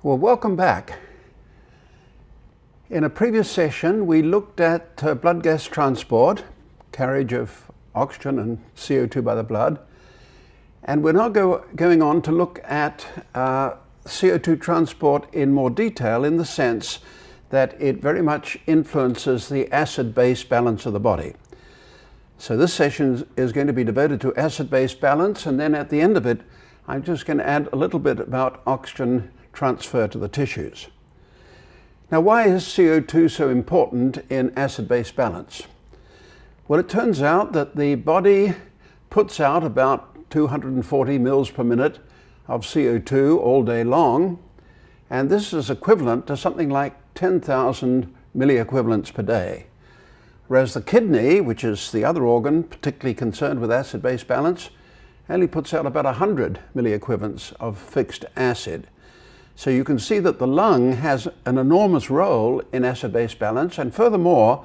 Well, welcome back. In a previous session, we looked at blood gas transport, carriage of oxygen and CO2 by the blood, and we're now going on to look at CO2 transport in more detail, in the sense that it very much influences the acid-base balance of the body. So this session is going to be devoted to acid-base balance, and then at the end of it, I'm just going to add a little bit about oxygen transfer to the tissues. Now, why is CO2 so important in acid-base balance? Well, it turns out that the body puts out about 240 mils per minute of CO2 all day long, and this is equivalent to something like 10,000 milliequivalents per day. Whereas the kidney, which is the other organ particularly concerned with acid-base balance, only puts out about 100 milliequivalents of fixed acid. So you can see that the lung has an enormous role in acid-base balance, and furthermore,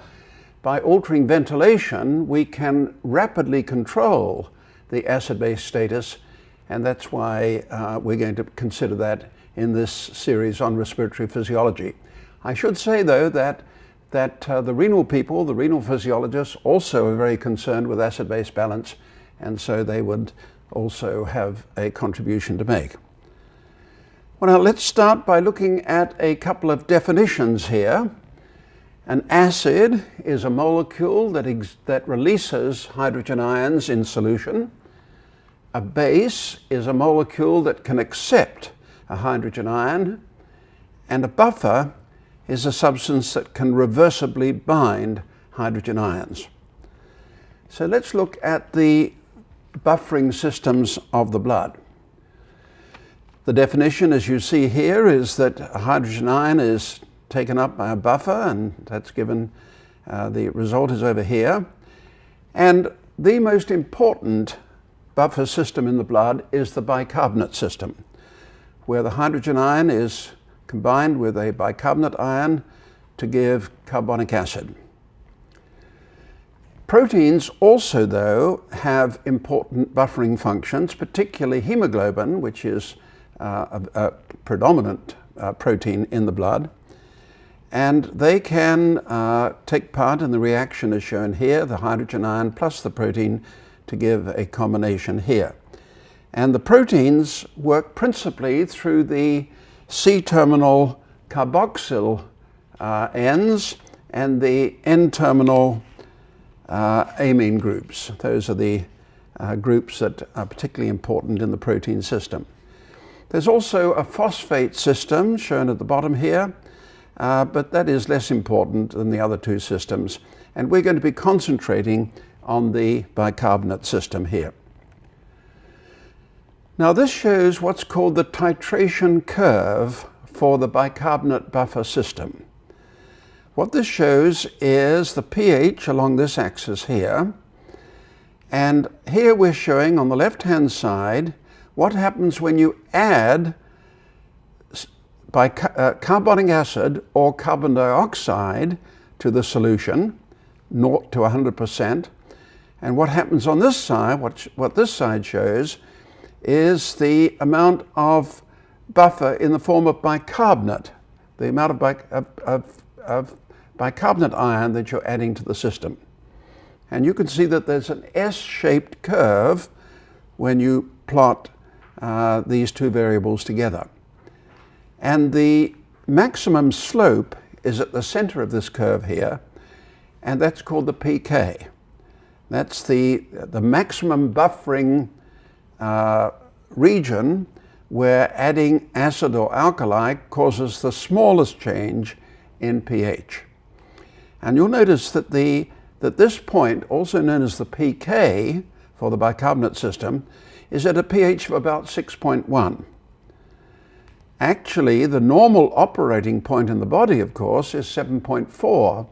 by altering ventilation, we can rapidly control the acid-base status, and that's why we're going to consider that in this series on respiratory physiology. I should say, though, that the renal people, the renal physiologists, also are very concerned with acid-base balance, and so they would also have a contribution to make. Well, now let's start by looking at a couple of definitions here. An acid is a molecule that releases hydrogen ions in solution. A base is a molecule that can accept a hydrogen ion. And a buffer is a substance that can reversibly bind hydrogen ions. So let's look at the buffering systems of the blood. The definition, as you see here, is that a hydrogen ion is taken up by a buffer, and that's given, the result is over here. And the most important buffer system in the blood is the bicarbonate system, where the hydrogen ion is combined with a bicarbonate ion to give carbonic acid. Proteins also, though, have important buffering functions, particularly hemoglobin, which is a predominant protein in the blood, and they can take part in the reaction as shown here, the hydrogen ion plus the protein, to give a combination here. And the proteins work principally through the C-terminal carboxyl ends and the N-terminal amine groups. Those are the groups that are particularly important in the protein system. There's also a phosphate system shown at the bottom here, but that is less important than the other two systems. And we're going to be concentrating on the bicarbonate system here. Now, this shows what's called the titration curve for the bicarbonate buffer system. What this shows is the pH along this axis here. And here we're showing on the left-hand side what happens when you add carbonic acid or carbon dioxide to the solution, 0 to 100%. And what happens on this side, what this side shows, is the amount of buffer in the form of bicarbonate, the amount of bicarbonate ion that you're adding to the system. And you can see that there's an S-shaped curve when you plot these two variables together. And the maximum slope is at the center of this curve here, and that's called the pK. That's the maximum buffering region where adding acid or alkali causes the smallest change in pH. And you'll notice that this point, also known as the pK for the bicarbonate system, is at a pH of about 6.1. Actually, the normal operating point in the body, of course, is 7.4.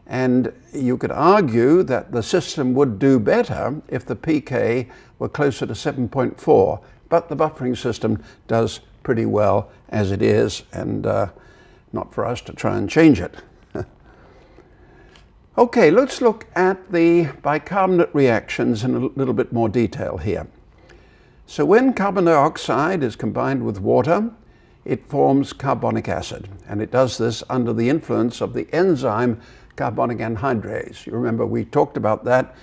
And you could argue that the system would do better if the pK were closer to 7.4. But the buffering system does pretty well as it is, and not for us to try and change it. Okay, let's look at the bicarbonate reactions in a little bit more detail here. So when carbon dioxide is combined with water, it forms carbonic acid. And it does this under the influence of the enzyme carbonic anhydrase. You remember we talked about that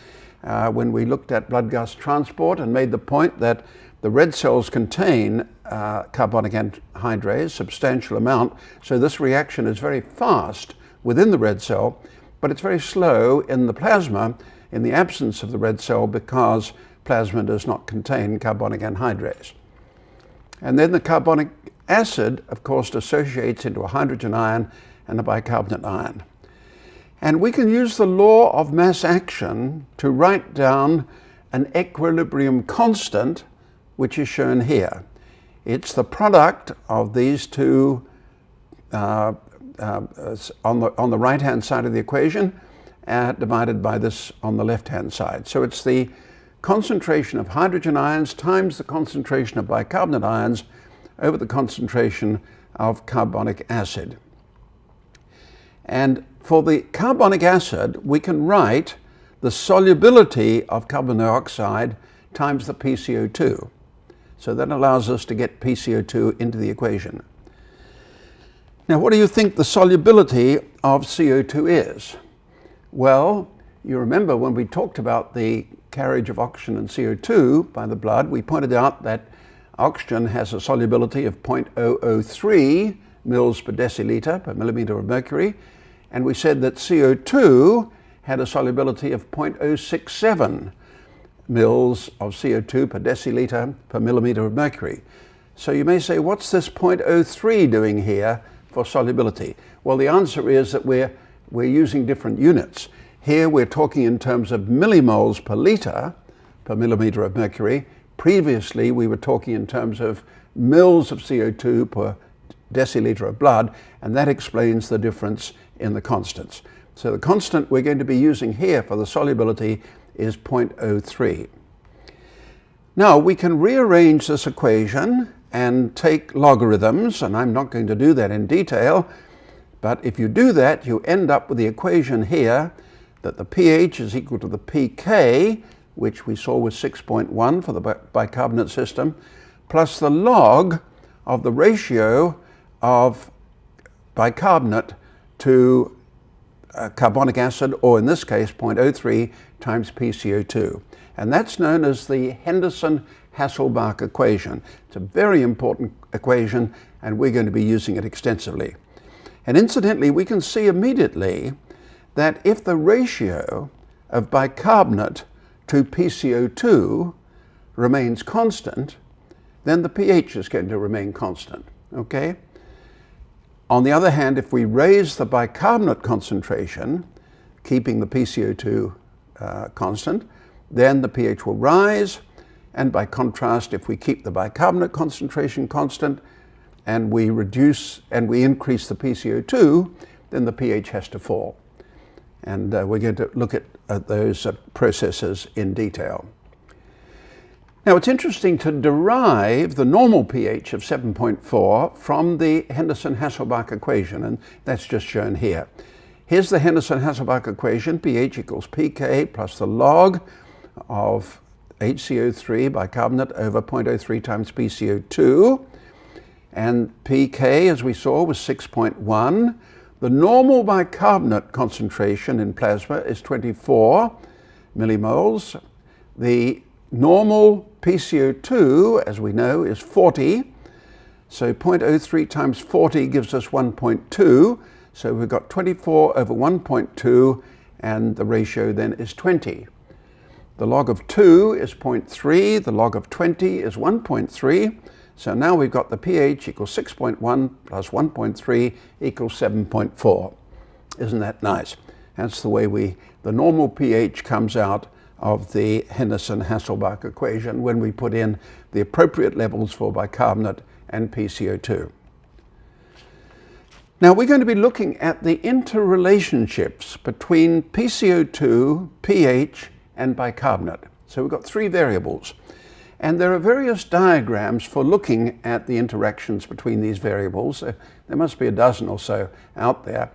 when we looked at blood gas transport and made the point that the red cells contain carbonic anhydrase, substantial amount, so this reaction is very fast within the red cell, but it's very slow in the plasma in the absence of the red cell because plasma does not contain carbonic anhydrase. And then the carbonic acid, of course, dissociates into a hydrogen ion and a bicarbonate ion. And we can use the law of mass action to write down an equilibrium constant, which is shown here. It's the product of these two on the right-hand side of the equation divided by this on the left-hand side. So it's the concentration of hydrogen ions times the concentration of bicarbonate ions over the concentration of carbonic acid. And for the carbonic acid, we can write the solubility of carbon dioxide times the PCO2. So that allows us to get PCO2 into the equation. Now, what do you think the solubility of CO2 is? Well, you remember when we talked about the carriage of oxygen and CO2 by the blood, we pointed out that oxygen has a solubility of 0.003 mils per deciliter per millimeter of mercury, and we said that CO2 had a solubility of 0.067 mils of CO2 per deciliter per millimeter of mercury. So you may say, what's this 0.03 doing here for solubility? Well, the answer is that we're using different units. Here we're talking in terms of millimoles per liter per millimeter of mercury. Previously we were talking in terms of mils of CO2 per deciliter of blood, and that explains the difference in the constants. So the constant we're going to be using here for the solubility is 0.03. Now we can rearrange this equation and take logarithms, and I'm not going to do that in detail, but if you do that, you end up with the equation here that the pH is equal to the pK, which we saw was 6.1 for the bicarbonate system, plus the log of the ratio of bicarbonate to carbonic acid, or in this case 0.03 times PCO2. And that's known as the Henderson-Hasselbalch equation. It's a very important equation, and we're going to be using it extensively. And incidentally, we can see immediately that if the ratio of bicarbonate to PCO2 remains constant, then the pH is going to remain constant, okay? On the other hand, if we raise the bicarbonate concentration, keeping the PCO2 constant, then the pH will rise, and by contrast, if we keep the bicarbonate concentration constant and we increase the PCO2, then the pH has to fall. And we're going to look at those processes in detail. Now, it's interesting to derive the normal pH of 7.4 from the Henderson-Hasselbalch equation, and that's just shown here. Here's the Henderson-Hasselbalch equation, pH equals pK plus the log of HCO3 bicarbonate over 0.03 times PCO2. And pK, as we saw, was 6.1. The normal bicarbonate concentration in plasma is 24 millimoles. The normal PCO2, as we know, is 40. So 0.03 times 40 gives us 1.2. So we've got 24 over 1.2, and the ratio then is 20. The log of 2 is 0.3. The log of 20 is 1.3. So now we've got the pH equals 6.1 plus 1.3 equals 7.4. Isn't that nice? That's the way the normal pH comes out of the Henderson-Hasselbalch equation when we put in the appropriate levels for bicarbonate and PCO2. Now we're going to be looking at the interrelationships between PCO2, pH, and bicarbonate. So we've got three variables. And there are various diagrams for looking at the interactions between these variables. There must be a dozen or so out there.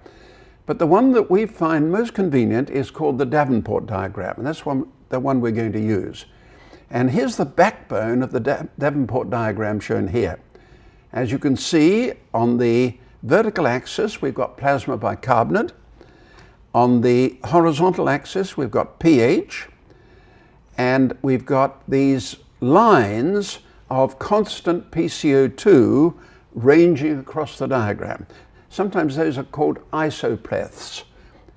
But the one that we find most convenient is called the Davenport diagram, and that's the one we're going to use. And here's the backbone of the Davenport diagram shown here. As you can see, on the vertical axis, we've got plasma bicarbonate. On the horizontal axis, we've got pH, and we've got these lines of constant PCO2 ranging across the diagram. Sometimes those are called isopleths.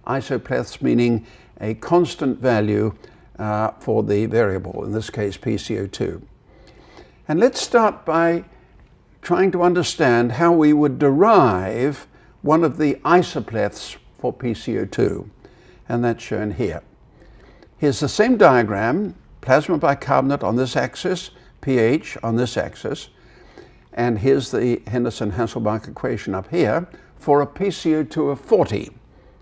Isopleths meaning a constant value for the variable, in this case PCO2. And let's start by trying to understand how we would derive one of the isopleths for PCO2, and that's shown here. Here's the same diagram, plasma bicarbonate on this axis, pH on this axis, and here's the Henderson-Hasselbalch equation up here for a PCO2 of 40.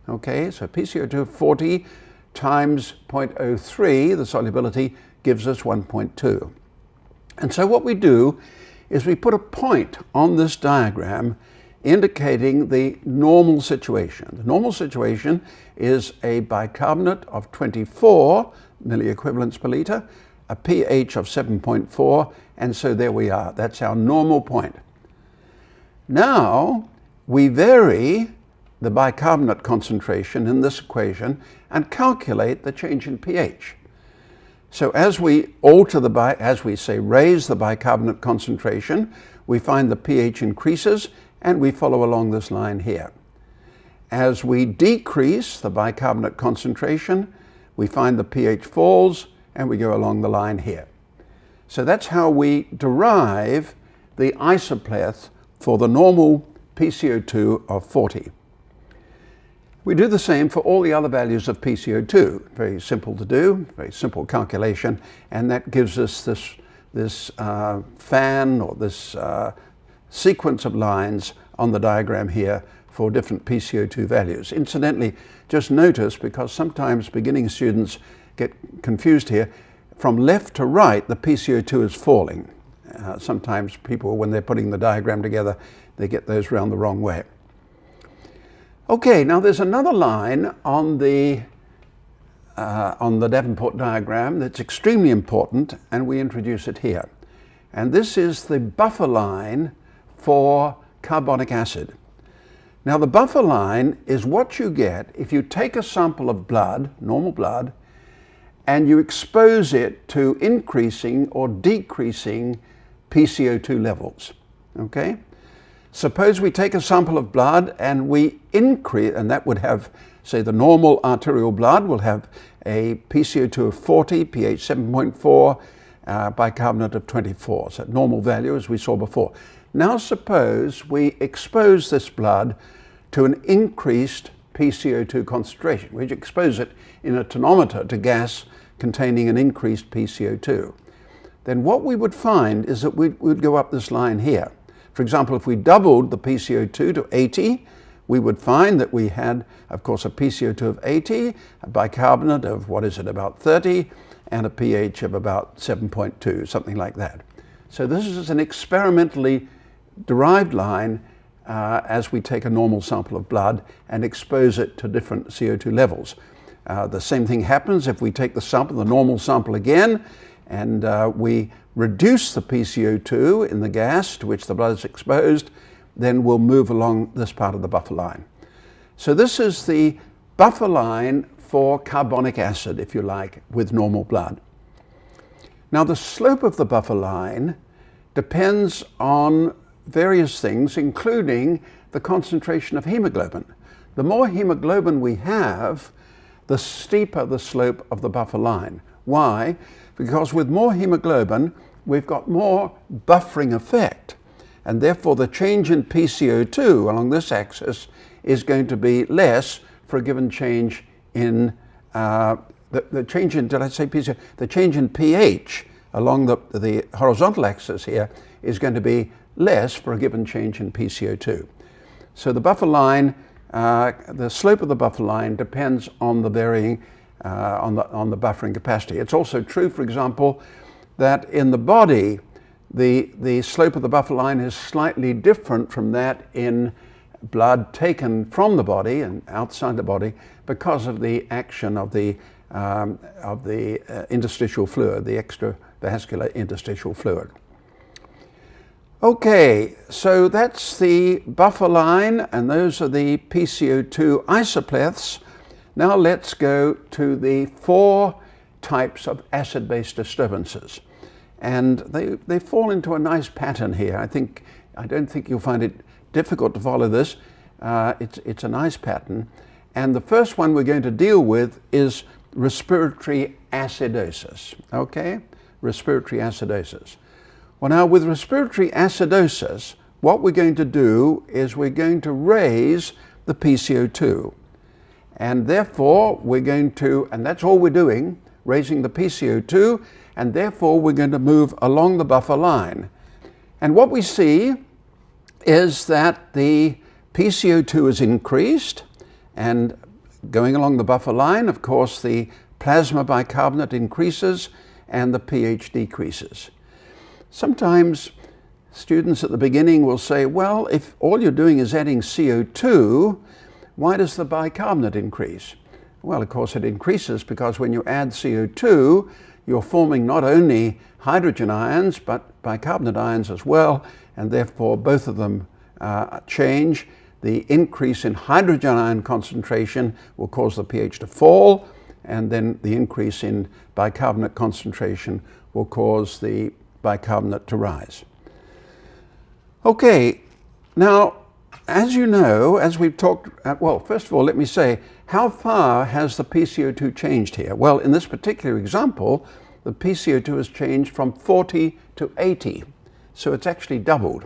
Okay, so PCO2 of 40 times 0.03, the solubility gives us 1.2. And so what we do is we put a point on this diagram indicating the normal situation. The normal situation is a bicarbonate of 24 milliequivalents per liter, a pH of 7.4, and so there we are. That's our normal point. Now we vary the bicarbonate concentration in this equation and calculate the change in pH. So as we alter as we say raise the bicarbonate concentration, we find the pH increases, and we follow along this line here. As we decrease the bicarbonate concentration, we find the pH falls, and we go along the line here. So that's how we derive the isopleth for the normal PCO2 of 40. We do the same for all the other values of PCO2. Very simple to do, very simple calculation, and that gives us this fan or this sequence of lines on the diagram here for different PCO2 values. Incidentally, just notice, because sometimes beginning students get confused here, from left to right the PCO2 is falling. Sometimes people, when they're putting the diagram together, they get those round the wrong way. Okay, now there's another line on the Davenport diagram that's extremely important, and we introduce it here. And this is the buffer line for carbonic acid. Now the buffer line is what you get if you take a sample of blood, normal blood, and you expose it to increasing or decreasing PCO2 levels. Okay? Suppose we take a sample of blood and we increase, and that would have, say, the normal arterial blood will have a PCO2 of 40, pH 7.4, bicarbonate of 24, so normal value as we saw before. Now suppose we expose this blood to an increased PCO2 concentration. We expose it in a tonometer to gas containing an increased PCO2. Then what we would find is that we'd go up this line here. For example, if we doubled the PCO2 to 80, we would find that we had, of course, a PCO2 of 80, a bicarbonate of, about 30, and a pH of about 7.2, something like that. So this is an experimentally derived line as we take a normal sample of blood and expose it to different CO2 levels. The same thing happens if we take the normal sample again, and we reduce the PCO2 in the gas to which the blood is exposed, then we'll move along this part of the buffer line. So this is the buffer line for carbonic acid, if you like, with normal blood. Now the slope of the buffer line depends on various things, including the concentration of hemoglobin. The more hemoglobin we have, the steeper the slope of the buffer line. Why? Because with more hemoglobin, we've got more buffering effect, and therefore the change in PCO2 along this axis is going to be less for a given change in the change in, did I say PCO? The change in pH along the horizontal axis here is going to be less for a given change in PCO2. So the buffer line, the slope of the buffer line depends on the varying, on the buffering capacity. It's also true, for example, that in the body, the slope of the buffer line is slightly different from that in blood taken from the body and outside the body because of the action of the interstitial fluid, the extravascular interstitial fluid. Okay, so that's the buffer line, and those are the PCO2 isopleths. Now let's go to the 4 types of acid-base disturbances. And they fall into a nice pattern here. I don't think you'll find it difficult to follow this. It's a nice pattern. And the first one we're going to deal with is respiratory acidosis. Okay? Respiratory acidosis. Well, now with respiratory acidosis, what we're going to do is we're going to raise the PCO2. And therefore, and that's all we're doing, raising the PCO2, and therefore we're going to move along the buffer line. And what we see is that the PCO2 is increased, and going along the buffer line, of course, the plasma bicarbonate increases and the pH decreases. Sometimes students at the beginning will say, well, if all you're doing is adding CO2, why does the bicarbonate increase? Well, of course, it increases because when you add CO2, you're forming not only hydrogen ions, but bicarbonate ions as well, and therefore both of them change. The increase in hydrogen ion concentration will cause the pH to fall, and then the increase in bicarbonate concentration will cause the bicarbonate to rise. Okay, now, as you know, as we've talked, well, first of all, let me say, how far has the PCO2 changed here? Well, in this particular example, the PCO2 has changed from 40 to 80, so it's actually doubled.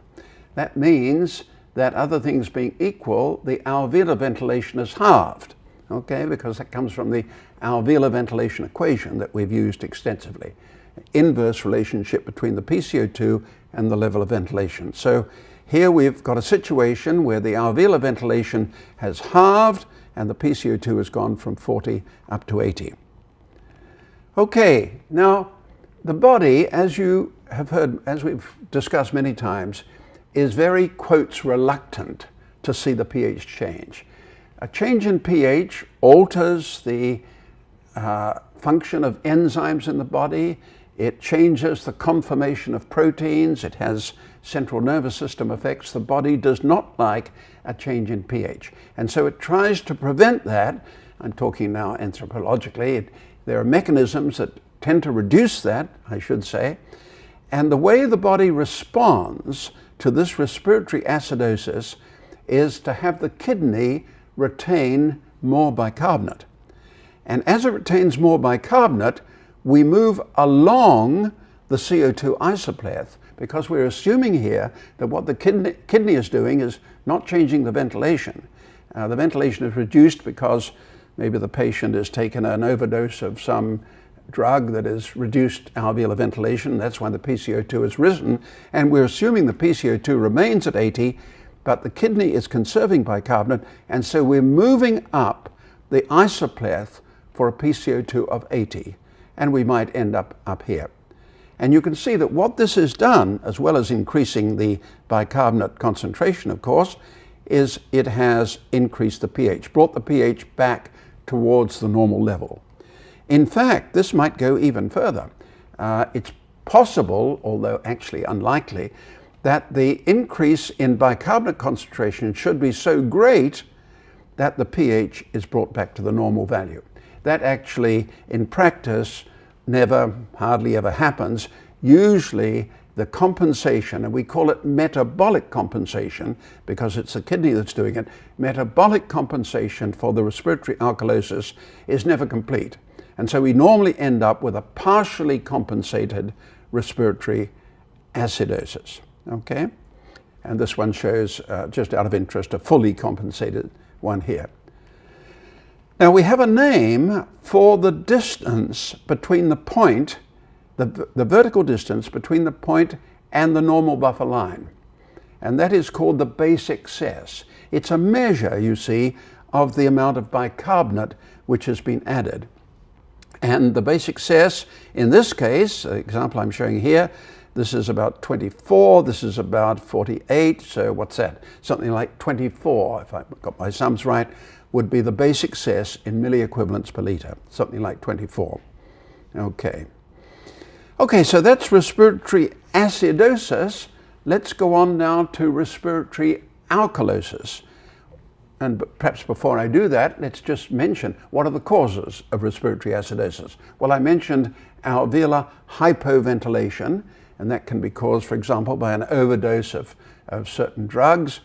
That means that other things being equal, the alveolar ventilation is halved, okay, because that comes from the alveolar ventilation equation that we've used extensively. Inverse relationship between the PCO2 and the level of ventilation. So here we've got a situation where the alveolar ventilation has halved and the PCO2 has gone from 40 up to 80. Okay, now the body, as you have heard, as we've discussed many times, is very, quotes, reluctant to see the pH change. A change in pH alters the function of enzymes in the body. It changes the conformation of proteins. It has central nervous system effects. The body does not like a change in pH. And so it tries to prevent that. I'm talking now anthropologically. There are mechanisms that tend to reduce that, I should say. And the way the body responds to this respiratory acidosis is to have the kidney retain more bicarbonate. And as it retains more bicarbonate, we move along the CO2 isopleth because we're assuming here that what the kidney is doing is not changing the ventilation. The ventilation is reduced because maybe the patient has taken an overdose of some drug that has reduced alveolar ventilation. That's why the PCO2 has risen. And we're assuming the PCO2 remains at 80, but the kidney is conserving bicarbonate. And so we're moving up the isopleth for a PCO2 of 80. And we might end up here. And you can see that what this has done, as well as increasing the bicarbonate concentration, of course, is it has increased the pH, brought the pH back towards the normal level. In fact, this might go even further. It's possible, although actually unlikely, that the increase in bicarbonate concentration should be so great that the pH is brought back to the normal value. That actually, in practice, hardly ever happens. Usually the compensation, and we call it metabolic compensation because it's the kidney that's doing it, metabolic compensation for the respiratory alkalosis is never complete. And so we normally end up with a partially compensated respiratory acidosis, okay? And this one shows, just out of interest, a fully compensated one here. Now we have a name for the distance between the point, the vertical distance between the point and the normal buffer line. And that is called the base excess. It's a measure, you see, of the amount of bicarbonate which has been added. And the base excess, in this case, the example I'm showing here, this is about 24, this is about 48, so what's that? Something like 24, if I've got my sums right, would be the base excess in milliequivalents per liter, something like 24. Okay. Okay, so that's respiratory acidosis. let's go on now to respiratory alkalosis. And perhaps before I do that, let's just mention what are the causes of respiratory acidosis. Well, I mentioned alveolar hypoventilation, and that can be caused, for example, by an overdose of certain drugs,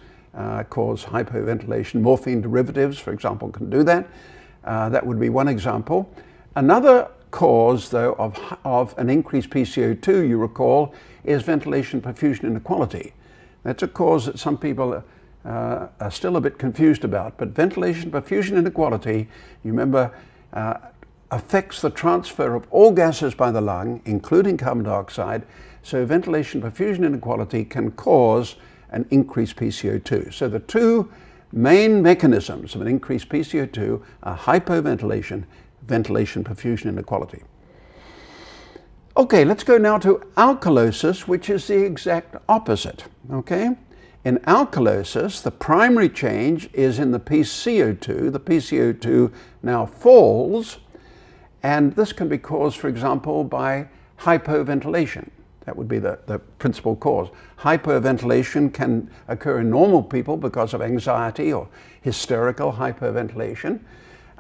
cause hypoventilation. Morphine derivatives, for example, can do that. That would be one example. Another cause, though, of an increased PCO2, you recall, is ventilation perfusion inequality. That's a cause that some people are still a bit confused about, but ventilation perfusion inequality, you remember, affects the transfer of all gases by the lung, including carbon dioxide, so ventilation perfusion inequality can cause an increased PCO2. So the two main mechanisms of an increased PCO2 are hypoventilation, ventilation perfusion inequality. Okay, let's go now to alkalosis, which is the exact opposite, okay? In alkalosis, the primary change is in the PCO2. The PCO2 now falls, and this can be caused, for example, by hypoventilation. That would be the principal cause. Hyperventilation can occur in normal people because of anxiety or hysterical hyperventilation.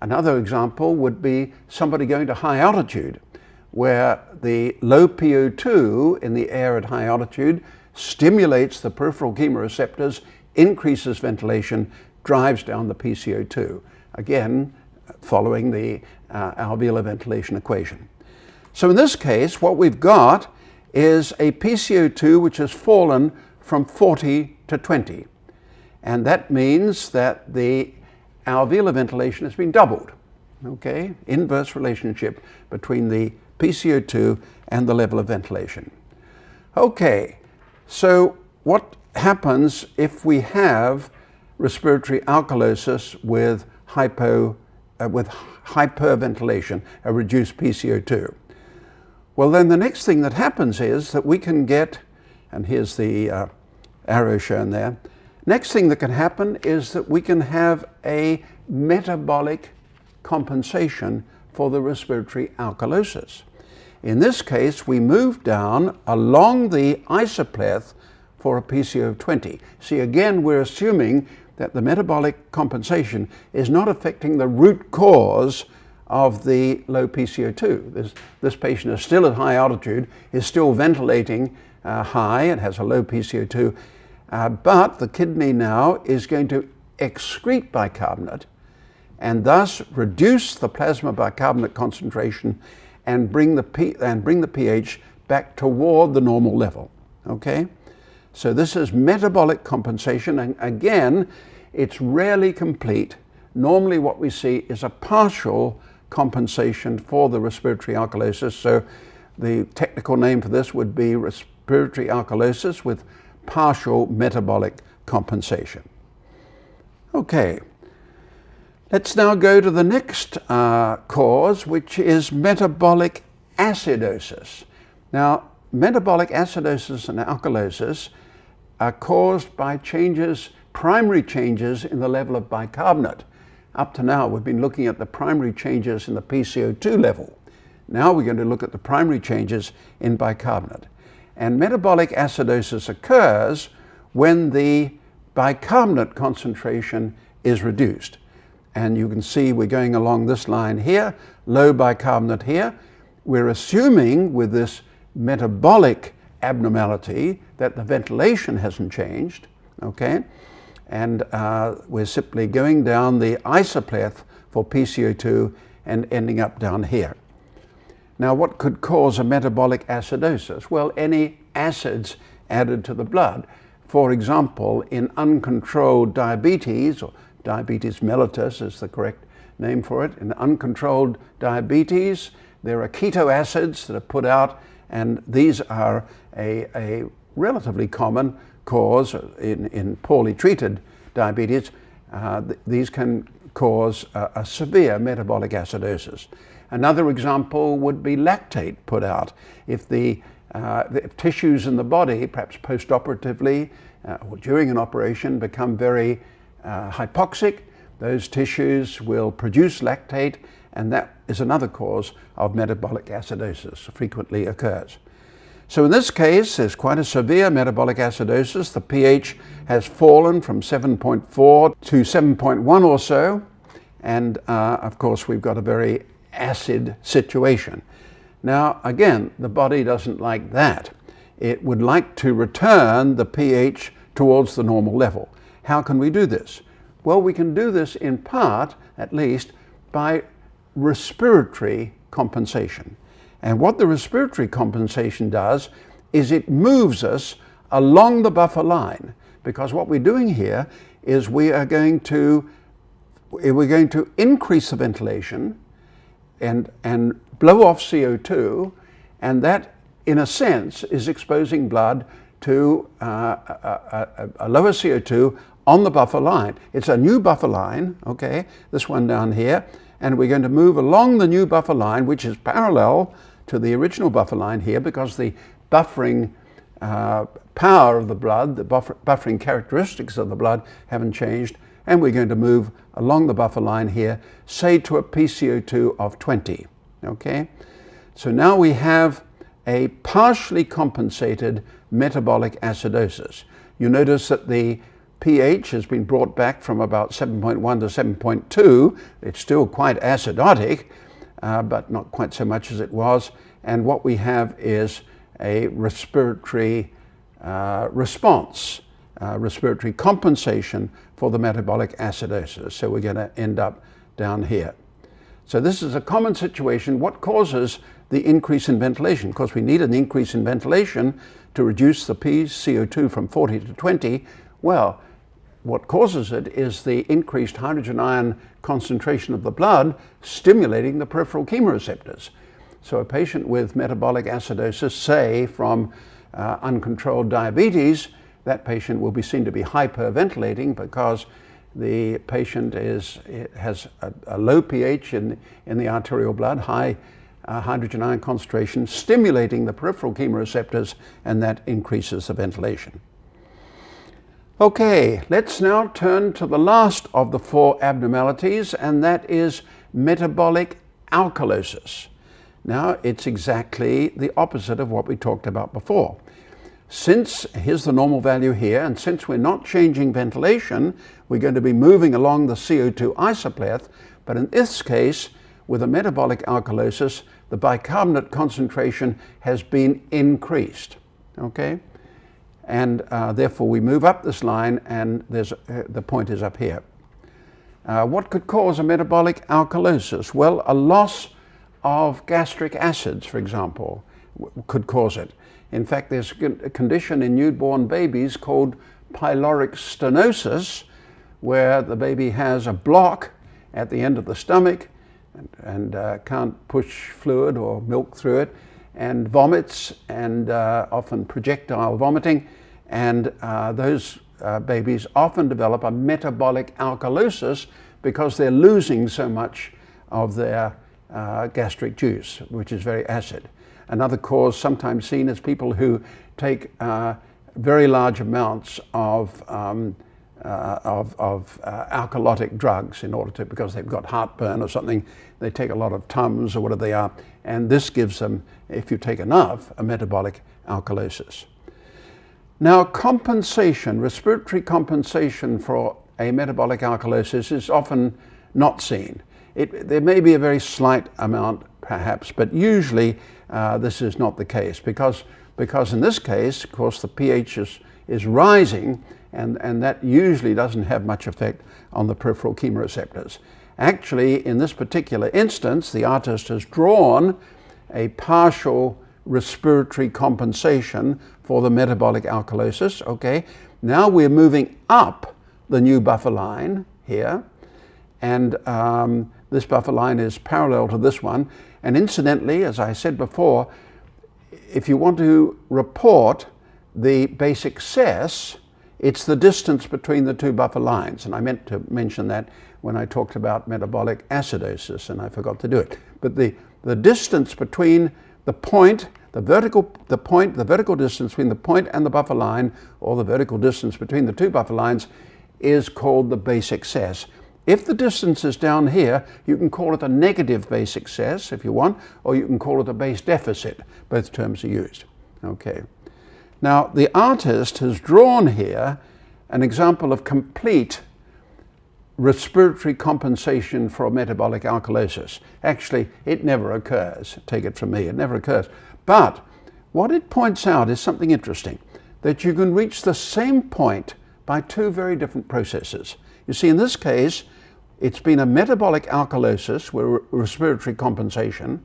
Another example would be somebody going to high altitude, where the low PO2 in the air at high altitude stimulates the peripheral chemoreceptors, increases ventilation, drives down the PCO2. Again, following the alveolar ventilation equation. So in this case, what we've got is a PCO2 which has fallen from 40 to 20. And that means that the alveolar ventilation has been doubled. Okay, inverse relationship between the PCO2 and the level of ventilation. Okay, so what happens if we have respiratory alkalosis with hyperventilation, a reduced PCO2? Well, then the next thing that happens is that we can get, and here's the arrow shown there, next thing that can happen is that we can have a metabolic compensation for the respiratory alkalosis. In this case, we move down along the isopleth for a PCO of 20. See, again, we're assuming that the metabolic compensation is not affecting the root cause of the low PCO2. This patient is still at high altitude, is still ventilating high, and has a low PCO2, but the kidney now is going to excrete bicarbonate and thus reduce the plasma bicarbonate concentration and bring the pH back toward the normal level. Okay? So this is metabolic compensation, and again, it's rarely complete. Normally what we see is a partial compensation for the respiratory alkalosis. So the technical name for this would be respiratory alkalosis with partial metabolic compensation. Okay, let's now go to the next cause, which is metabolic acidosis. Now, metabolic acidosis and alkalosis are caused by changes, primary changes in the level of bicarbonate. Up to now, we've been looking at the primary changes in the PCO2 level. Now we're going to look at the primary changes in bicarbonate. And metabolic acidosis occurs when the bicarbonate concentration is reduced. And you can see we're going along this line here, low bicarbonate here. We're assuming with this metabolic abnormality that the ventilation hasn't changed, okay? And we're simply going down the isopleth for PCO2 and ending up down here. Now, what could cause a metabolic acidosis? Well, any acids added to the blood. For example, in uncontrolled diabetes, or diabetes mellitus is the correct name for it, in uncontrolled diabetes, there are keto acids that are put out, and these are a relatively common cause in poorly treated diabetes. These can cause a severe metabolic acidosis. Another example would be lactate put out. If the tissues in the body, perhaps post-operatively or during an operation, become very hypoxic, those tissues will produce lactate, and that is another cause of metabolic acidosis, frequently occurs. So in this case, there's quite a severe metabolic acidosis. The pH has fallen from 7.4 to 7.1 or so. And of course, we've got a very acid situation. Now, again, the body doesn't like that. It would like to return the pH towards the normal level. How can we do this? Well, we can do this in part, at least, by respiratory compensation. And what the respiratory compensation does is it moves us along the buffer line, because what we're doing here is we're going to increase the ventilation and blow off CO2, and that, in a sense, is exposing blood to a lower CO2 on the buffer line. It's a new buffer line, okay, this one down here, and we're going to move along the new buffer line, which is parallel to the original buffer line here, because the buffering power of the blood, the buffering characteristics of the blood haven't changed, and we're going to move along the buffer line here, say to a PCO2 of 20, okay? So now we have a partially compensated metabolic acidosis. You notice that the pH has been brought back from about 7.1 to 7.2. It's still quite acidotic, but not quite so much as it was. And what we have is a respiratory response, respiratory compensation for the metabolic acidosis. So we're going to end up down here. So this is a common situation. What causes the increase in ventilation? Of course, we need an increase in ventilation to reduce the PCO2 from 40 to 20. Well, what causes it is the increased hydrogen ion concentration of the blood stimulating the peripheral chemoreceptors. So a patient with metabolic acidosis, say from uncontrolled diabetes, that patient will be seen to be hyperventilating because the patient has a low pH in the arterial blood, high hydrogen ion concentration, stimulating the peripheral chemoreceptors, and that increases the ventilation. Okay, let's now turn to the last of the four abnormalities, and that is metabolic alkalosis. Now, it's exactly the opposite of what we talked about before. Since, here's the normal value here, and since we're not changing ventilation, we're going to be moving along the CO2 isopleth, but in this case, with a metabolic alkalosis, the bicarbonate concentration has been increased, okay? And therefore we move up this line, and the point is up here. What could cause a metabolic alkalosis? Well, a loss of gastric acids, for example, could cause it. In fact, there's a condition in newborn babies called pyloric stenosis, where the baby has a block at the end of the stomach and can't push fluid or milk through it, and vomits, and often projectile vomiting, and those babies often develop a metabolic alkalosis because they're losing so much of their gastric juice, which is very acid. Another cause sometimes seen is people who take very large amounts of alkalotic drugs in order to, because they've got heartburn or something, they take a lot of Tums or whatever they are, and this gives them, if you take enough, a metabolic alkalosis. Now, compensation, respiratory compensation for a metabolic alkalosis is often not seen. There may be a very slight amount, perhaps, but usually this is not the case, because in this case, of course, the pH is rising, and that usually doesn't have much effect on the peripheral chemoreceptors. Actually, in this particular instance, the artist has drawn a partial respiratory compensation for the metabolic alkalosis, okay? Now we're moving up the new buffer line here, and this buffer line is parallel to this one. And incidentally, as I said before, if you want to report the basic cess, it's the distance between the two buffer lines. And I meant to mention that when I talked about metabolic acidosis, and I forgot to do it. But the distance between the point, the vertical distance between the point and the buffer line, or the vertical distance between the two buffer lines, is called the basic cess. If the distance is down here, you can call it a negative basic cess if you want, or you can call it a base deficit. Both terms are used. Okay. Now, the artist has drawn here an example of complete respiratory compensation for metabolic alkalosis. Actually, it never occurs. Take it from me, it never occurs. But what it points out is something interesting, that you can reach the same point by two very different processes. You see, in this case, it's been a metabolic alkalosis with respiratory compensation,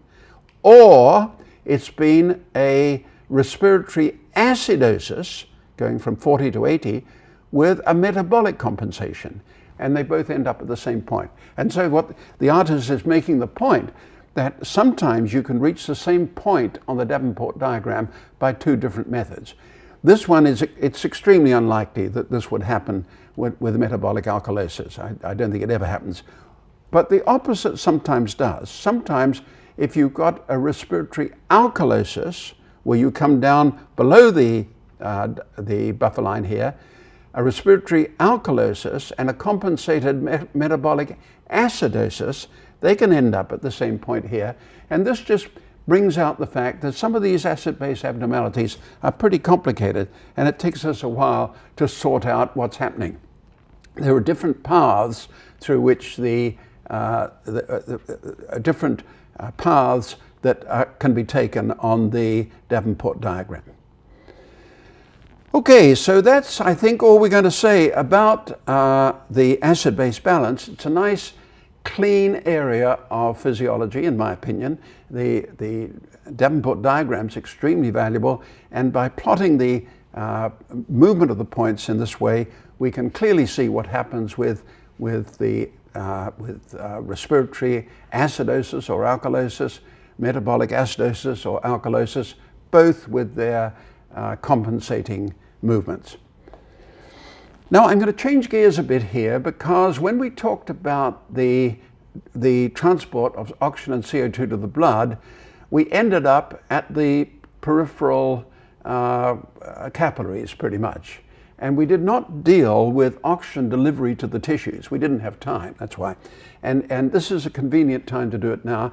or it's been a respiratory acidosis, going from 40 to 80, with a metabolic compensation. And they both end up at the same point. And so what the artist is making the point that sometimes you can reach the same point on the Davenport diagram by two different methods. This one it's extremely unlikely that this would happen with metabolic alkalosis. I don't think it ever happens. But the opposite sometimes does. Sometimes if you've got a respiratory alkalosis, where you come down below the buffer line here, a respiratory alkalosis and a compensated metabolic acidosis, they can end up at the same point here. And this just brings out the fact that some of these acid-base abnormalities are pretty complicated, and it takes us a while to sort out what's happening. There are different paths through which different paths that can be taken on the Davenport diagram. Okay, so that's, I think, all we're going to say about the acid-base balance. It's a nice, clean area of physiology, in my opinion. The Davenport diagram is extremely valuable, and by plotting the movement of the points in this way, we can clearly see what happens with respiratory acidosis or alkalosis, metabolic acidosis or alkalosis, both with their compensating movements. Now I'm going to change gears a bit here, because when we talked about the transport of oxygen and CO2 to the blood, we ended up at the peripheral capillaries pretty much. And we did not deal with oxygen delivery to the tissues. We didn't have time, that's why. And this is a convenient time to do it now.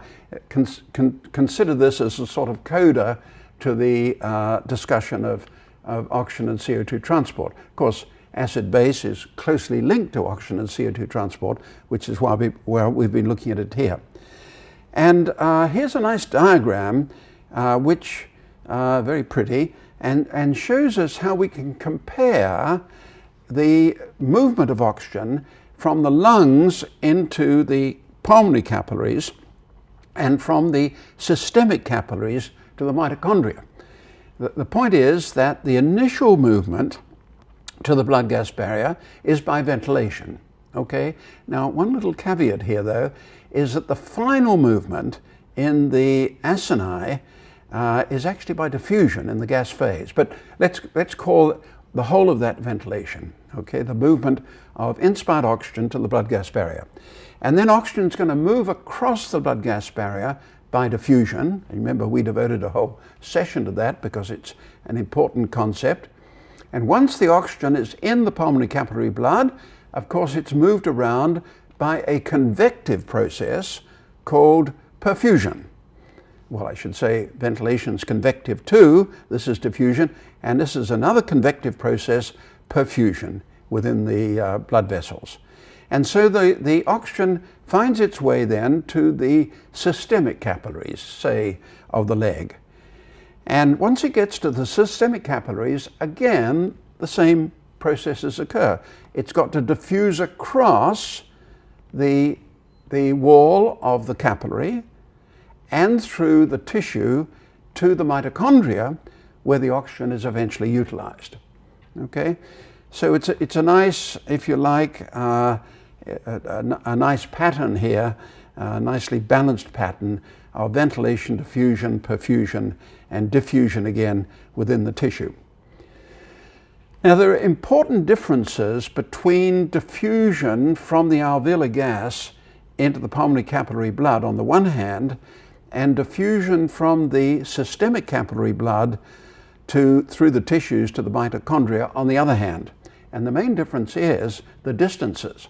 Consider this as a sort of coda to the discussion of oxygen and CO2 transport. Of course, acid-base is closely linked to oxygen and CO2 transport, which is why we've been looking at it here. And here's a nice diagram, which very pretty, and shows us how we can compare the movement of oxygen from the lungs into the pulmonary capillaries and from the systemic capillaries to the mitochondria. The point is that the initial movement to the blood gas barrier is by ventilation. Okay? Now, one little caveat here, though, is that the final movement in the acini is actually by diffusion in the gas phase. But let's call the whole of that ventilation. Okay? The movement of inspired oxygen to the blood gas barrier. And then oxygen is going to move across the blood gas barrier by diffusion. Remember, we devoted a whole session to that because it's an important concept. And once the oxygen is in the pulmonary capillary blood, of course it's moved around by a convective process called perfusion. Well, I should say ventilation is convective too. This is diffusion, and this is another convective process, perfusion, within the blood vessels. And so the oxygen finds its way then to the systemic capillaries, say, of the leg. And once it gets to the systemic capillaries, again, the same processes occur. It's got to diffuse across the wall of the capillary and through the tissue to the mitochondria, where the oxygen is eventually utilized. Okay? So it's a nice, if you like, a nice pattern here, a nicely balanced pattern of ventilation, diffusion, perfusion, and diffusion again within the tissue. Now, there are important differences between diffusion from the alveolar gas into the pulmonary capillary blood on the one hand, and diffusion from the systemic capillary blood through the tissues to the mitochondria on the other hand. And the main difference is the distances.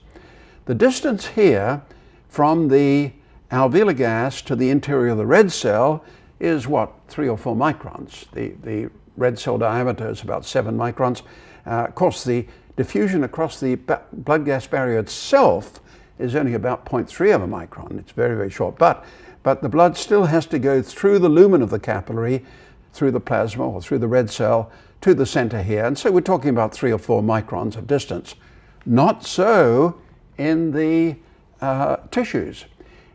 The distance here from the alveolar gas to the interior of the red cell is what, 3 or 4 microns. The red cell diameter is about 7 microns. Of course, the diffusion across the blood gas barrier itself is only about 0.3 of a micron. It's very, very short. But the blood still has to go through the lumen of the capillary, through the plasma or through the red cell to the center here. And so we're talking about 3 or 4 microns of distance. Not so in the tissues.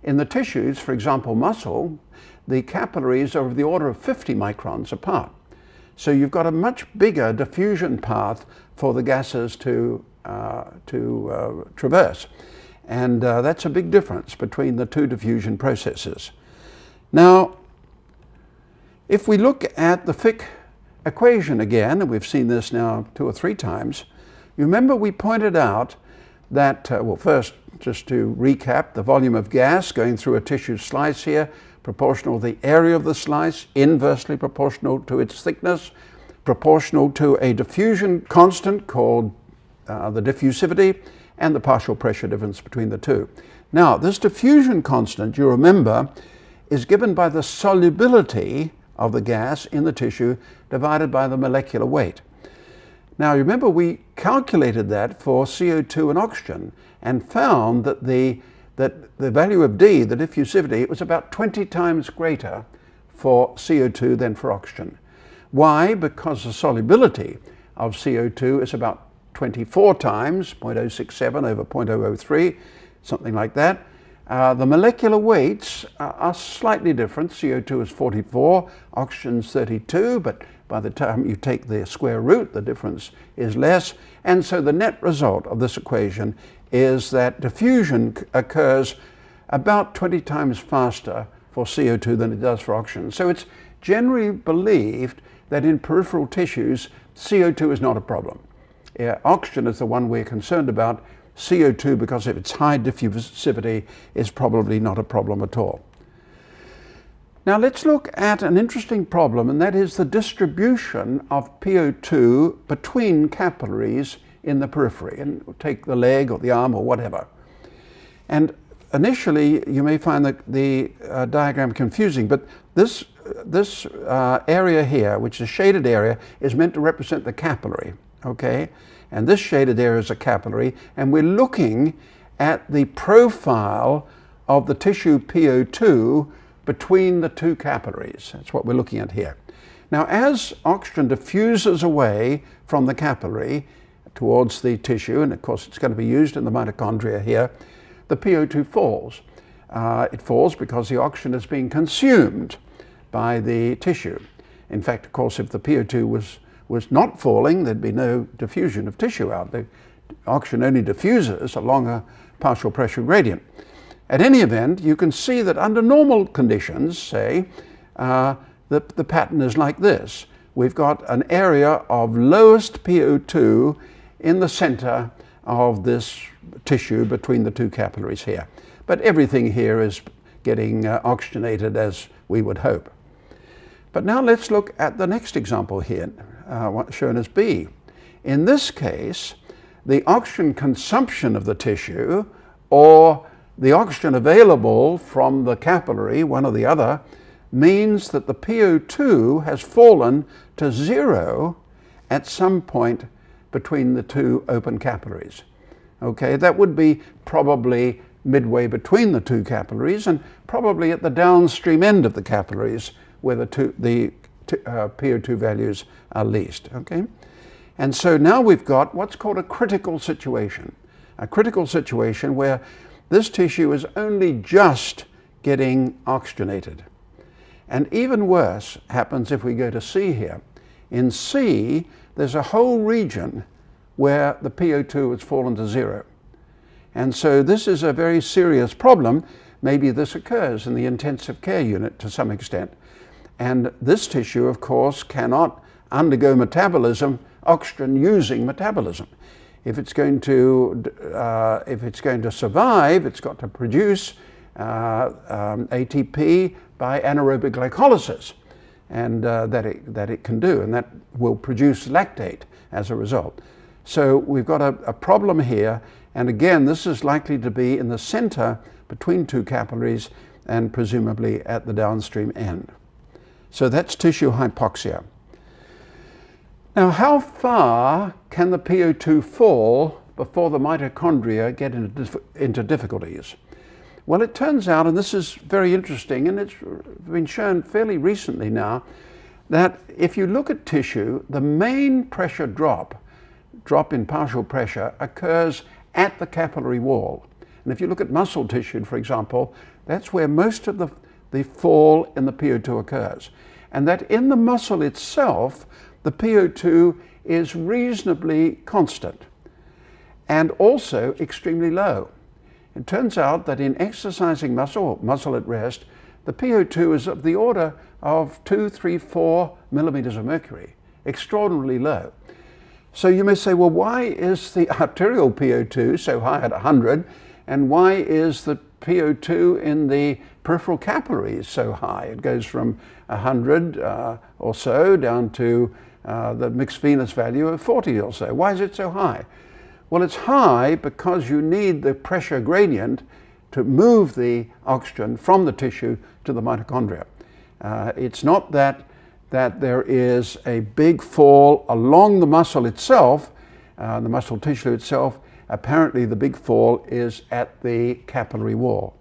In the tissues, for example, muscle, the capillaries are of the order of 50 microns apart. So you've got a much bigger diffusion path for the gases to traverse. And that's a big difference between the two diffusion processes. Now, if we look at the Fick equation again, and we've seen this now 2 or 3 times, you remember we pointed out that, well, first, just to recap, the volume of gas going through a tissue slice here, proportional to the area of the slice, inversely proportional to its thickness, proportional to a diffusion constant called the diffusivity, and the partial pressure difference between the two. Now, this diffusion constant, you remember, is given by the solubility of the gas in the tissue divided by the molecular weight. Now, remember we calculated that for CO2 and oxygen and found that the value of D, the diffusivity, was about 20 times greater for CO2 than for oxygen. Why? Because the solubility of CO2 is about 24 times, 0.067 over 0.003, something like that. The molecular weights are slightly different. CO2 is 44, oxygen is 32, but by the time you take the square root, the difference is less. And so the net result of this equation is that diffusion occurs about 20 times faster for CO2 than it does for oxygen. So it's generally believed that in peripheral tissues, CO2 is not a problem. Oxygen is the one we're concerned about. CO2, because of its high diffusivity, is probably not a problem at all. Now let's look at an interesting problem, and that is the distribution of PO2 between capillaries in the periphery. And we'll take the leg or the arm or whatever. And initially you may find the diagram confusing, but this area here, which is a shaded area, is meant to represent the capillary, okay? And this shaded area is a capillary, and we're looking at the profile of the tissue PO2 between the two capillaries. That's what we're looking at here. Now, as oxygen diffuses away from the capillary towards the tissue, and of course it's going to be used in the mitochondria here, the PO2 falls. It falls because the oxygen is being consumed by the tissue. In fact, of course, if the PO2 was not falling, there'd be no diffusion of tissue out. The oxygen only diffuses along a partial pressure gradient. At any event, you can see that under normal conditions, say, the pattern is like this. We've got an area of lowest PO2 in the center of this tissue between the two capillaries here. But everything here is getting oxygenated as we would hope. But now let's look at the next example here, shown as B. In this case, the oxygen consumption of the tissue, or the oxygen available from the capillary, one or the other, means that the PO2 has fallen to 0 at some point between the two open capillaries. Okay, that would be probably midway between the two capillaries and probably at the downstream end of the capillaries where the PO2 values are least. Okay, and so now we've got what's called a critical situation where this tissue is only just getting oxygenated. And even worse happens if we go to C here. In C, there's a whole region where the PO2 has fallen to 0. And so this is a very serious problem. Maybe this occurs in the intensive care unit to some extent. And this tissue, of course, cannot undergo metabolism, oxygen-using metabolism. If it's going to survive, it's got to produce ATP by anaerobic glycolysis, and that it can do, and that will produce lactate as a result. So we've got a problem here, and again, this is likely to be in the center between two capillaries and presumably at the downstream end. So that's tissue hypoxia. Now, how far can the PO2 fall before the mitochondria get into difficulties? Well, it turns out, and this is very interesting, and it's been shown fairly recently now, that if you look at tissue, the main pressure drop in partial pressure, occurs at the capillary wall. And if you look at muscle tissue, for example, that's where most of the fall in the PO2 occurs. And that in the muscle itself, the PO2 is reasonably constant and also extremely low. It turns out that in exercising muscle at rest, the PO2 is of the order of 2, 3, 4 millimeters of mercury, extraordinarily low. So you may say, well, why is the arterial PO2 so high at 100, and why is the PO2 in the peripheral capillaries so high? It goes from 100 or so down to the mixed venous value of 40 or so. Why is it so high? Well, it's high because you need the pressure gradient to move the oxygen from the tissue to the mitochondria. It's not that there is a big fall along the muscle itself, the muscle tissue itself. Apparently the big fall is at the capillary wall.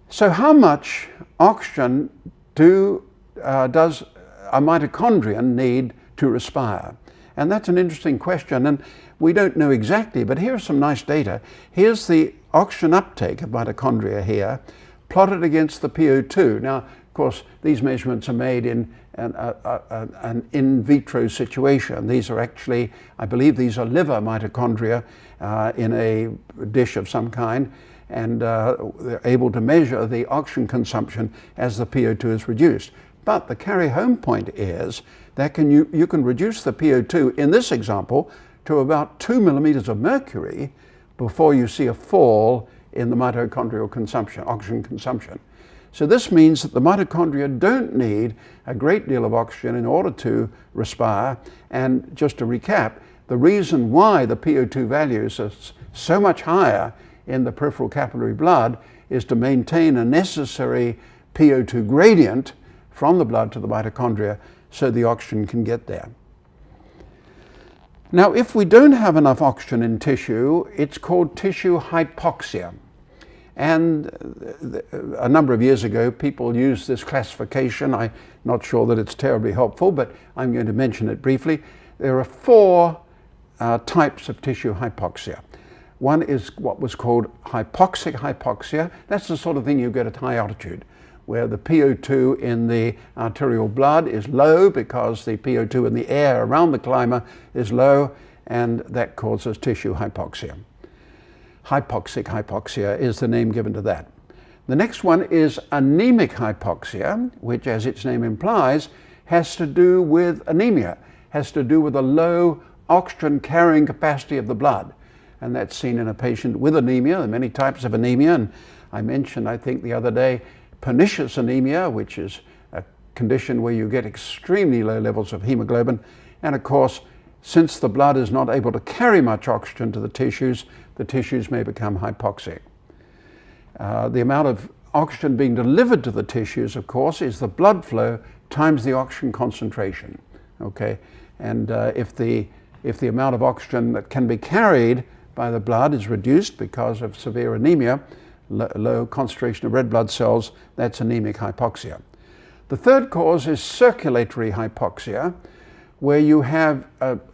So how much oxygen does a mitochondrion need to respire? And that's an interesting question, and we don't know exactly, but here's some nice data. Here's the oxygen uptake of mitochondria here, plotted against the PO2. Now, of course, these measurements are made in an in vitro situation. These are actually, I believe these are liver mitochondria in a dish of some kind, and they're able to measure the oxygen consumption as the PO2 is reduced. But the carry home point is that you can reduce the PO2 in this example to about 2 millimeters of mercury before you see a fall in the mitochondrial consumption, oxygen consumption. So this means that the mitochondria don't need a great deal of oxygen in order to respire. And just to recap, the reason why the PO2 values are so much higher in the peripheral capillary blood is to maintain a necessary PO2 gradient from the blood to the mitochondria so the oxygen can get there. Now, if we don't have enough oxygen in tissue, it's called tissue hypoxia. And a number of years ago, people used this classification. I'm not sure that it's terribly helpful, but I'm going to mention it briefly. There are 4 types of tissue hypoxia. One is what was called hypoxic hypoxia. That's the sort of thing you get at high altitude, where the PO2 in the arterial blood is low because the PO2 in the air around the climber is low, and that causes tissue hypoxia. Hypoxic hypoxia is the name given to that. The next one is anemic hypoxia, which, as its name implies, has to do with anemia, has to do with a low oxygen carrying capacity of the blood. And that's seen in a patient with anemia. There are many types of anemia, and I mentioned, I think the other day, pernicious anemia, which is a condition where you get extremely low levels of hemoglobin. And of course, since the blood is not able to carry much oxygen to the tissues may become hypoxic. The amount of oxygen being delivered to the tissues, of course, is the blood flow times the oxygen concentration. Okay, and if the amount of oxygen that can be carried by the blood is reduced because of severe anemia, low concentration of red blood cells, that's anemic hypoxia. The third cause is circulatory hypoxia, where you have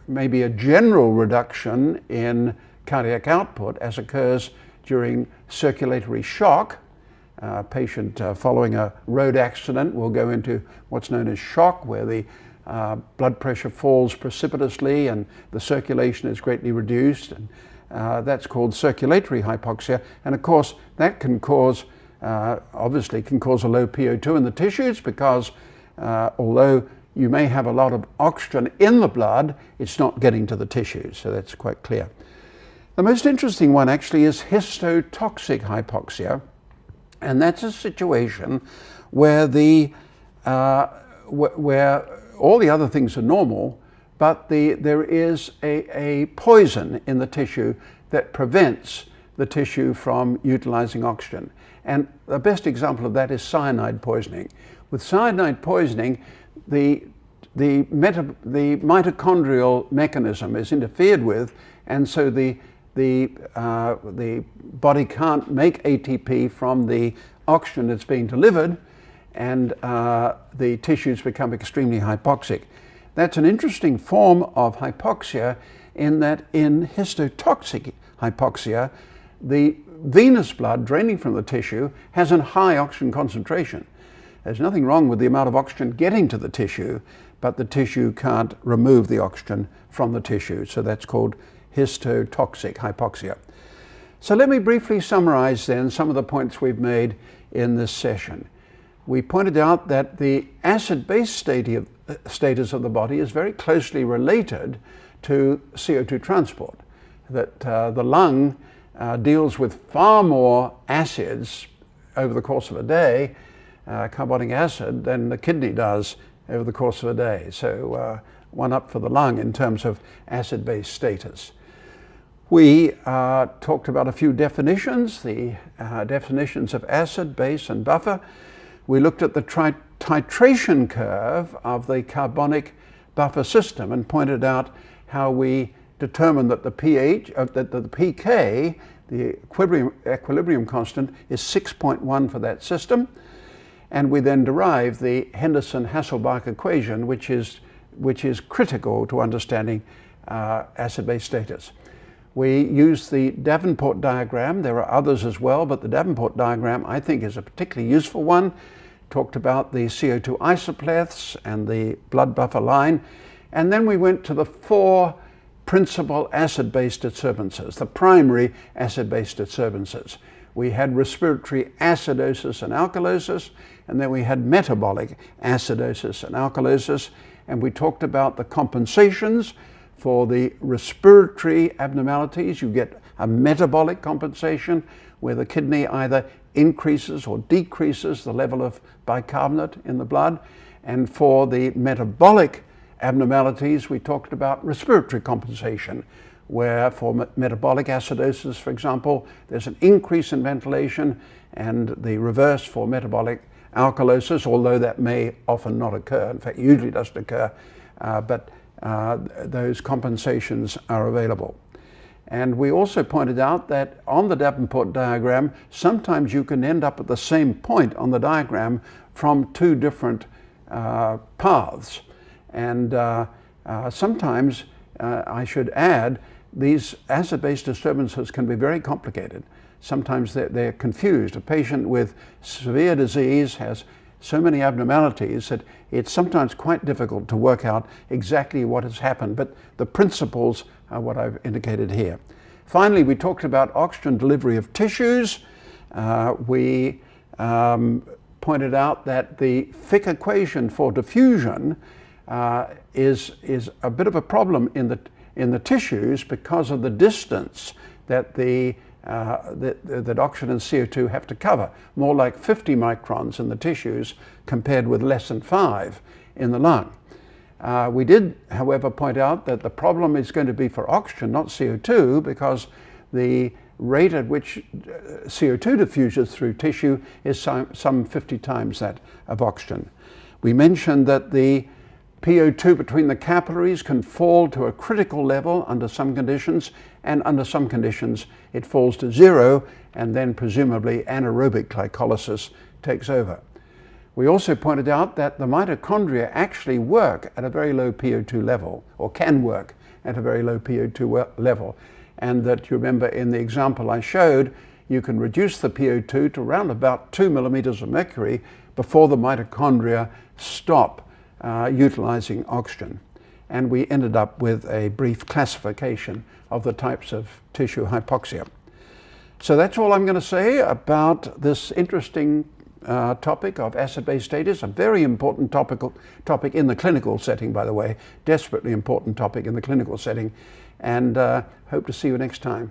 maybe a general reduction in cardiac output as occurs during circulatory shock. A patient following a road accident will go into what's known as shock, where the blood pressure falls precipitously and the circulation is greatly reduced. And that's called circulatory hypoxia. And of course, that can cause, obviously can cause a low PO2 in the tissues because although you may have a lot of oxygen in the blood, it's not getting to the tissues. So that's quite clear. The most interesting one actually is histotoxic hypoxia. And that's a situation where where all the other things are normal, but there is a poison in the tissue that prevents the tissue from utilizing oxygen. And the best example of that is cyanide poisoning. With cyanide poisoning, the mitochondrial mechanism is interfered with, and so the body can't make ATP from the oxygen that's being delivered, and the tissues become extremely hypoxic. That's an interesting form of hypoxia in that in histotoxic hypoxia, the venous blood draining from the tissue has a high oxygen concentration. There's nothing wrong with the amount of oxygen getting to the tissue, but the tissue can't remove the oxygen from the tissue. So that's called histotoxic hypoxia. So let me briefly summarize then some of the points we've made in this session. We pointed out that the acid-base status of the body is very closely related to CO2 transport, that the lung deals with far more acids over the course of a day, carbonic acid, than the kidney does over the course of a day. So one up for the lung in terms of acid-base status. We talked about a few definitions, the definitions of acid, base, and buffer. We looked at the titration curve of the carbonic buffer system and pointed out how we determined that the pH, that the pK, the equilibrium constant, is 6.1 for that system. And we then derived the Henderson-Hasselbalch equation, which is critical to understanding acid-base status. We used the Davenport diagram. There are others as well, but the Davenport diagram I think is a particularly useful one. Talked about the CO2 isopleths and the blood buffer line. And then we went to the four principal acid-base disturbances, the primary acid-base disturbances. We had respiratory acidosis and alkalosis, and then we had metabolic acidosis and alkalosis, and we talked about the compensations. For the respiratory abnormalities, you get a metabolic compensation where the kidney either increases or decreases the level of bicarbonate in the blood. And for the metabolic abnormalities, we talked about respiratory compensation, where for metabolic acidosis, for example, there's an increase in ventilation, and the reverse for metabolic alkalosis, although that may often not occur. In fact, usually doesn't occur, but those compensations are available. And we also pointed out that on the Davenport diagram, sometimes you can end up at the same point on the diagram from two different paths. And sometimes, I should add, these acid-base disturbances can be very complicated. Sometimes they're confused. A patient with severe disease has so many abnormalities that it's sometimes quite difficult to work out exactly what has happened, but the principles are what I've indicated here. Finally, we talked about oxygen delivery of tissues. We pointed out that the Fick equation for diffusion is a bit of a problem in the tissues because of the distance that that oxygen and CO2 have to cover, more like 50 microns in the tissues compared with less than 5 in the lung. We did, however, point out that the problem is going to be for oxygen, not CO2, because the rate at which CO2 diffuses through tissue is some 50 times that of oxygen. We mentioned that the PO2 between the capillaries can fall to a critical level under some conditions, and under some conditions it falls to 0, and then presumably anaerobic glycolysis takes over. We also pointed out that the mitochondria actually work at a very low PO2 level, or can work at a very low PO2 level, and that, you remember in the example I showed, you can reduce the PO2 to around about 2 millimeters of mercury before the mitochondria stop utilizing oxygen. And we ended up with a brief classification of the types of tissue hypoxia. So that's all I'm going to say about this interesting topic of acid-base status, a very important topic in the clinical setting, by the way, desperately important topic in the clinical setting, and hope to see you next time.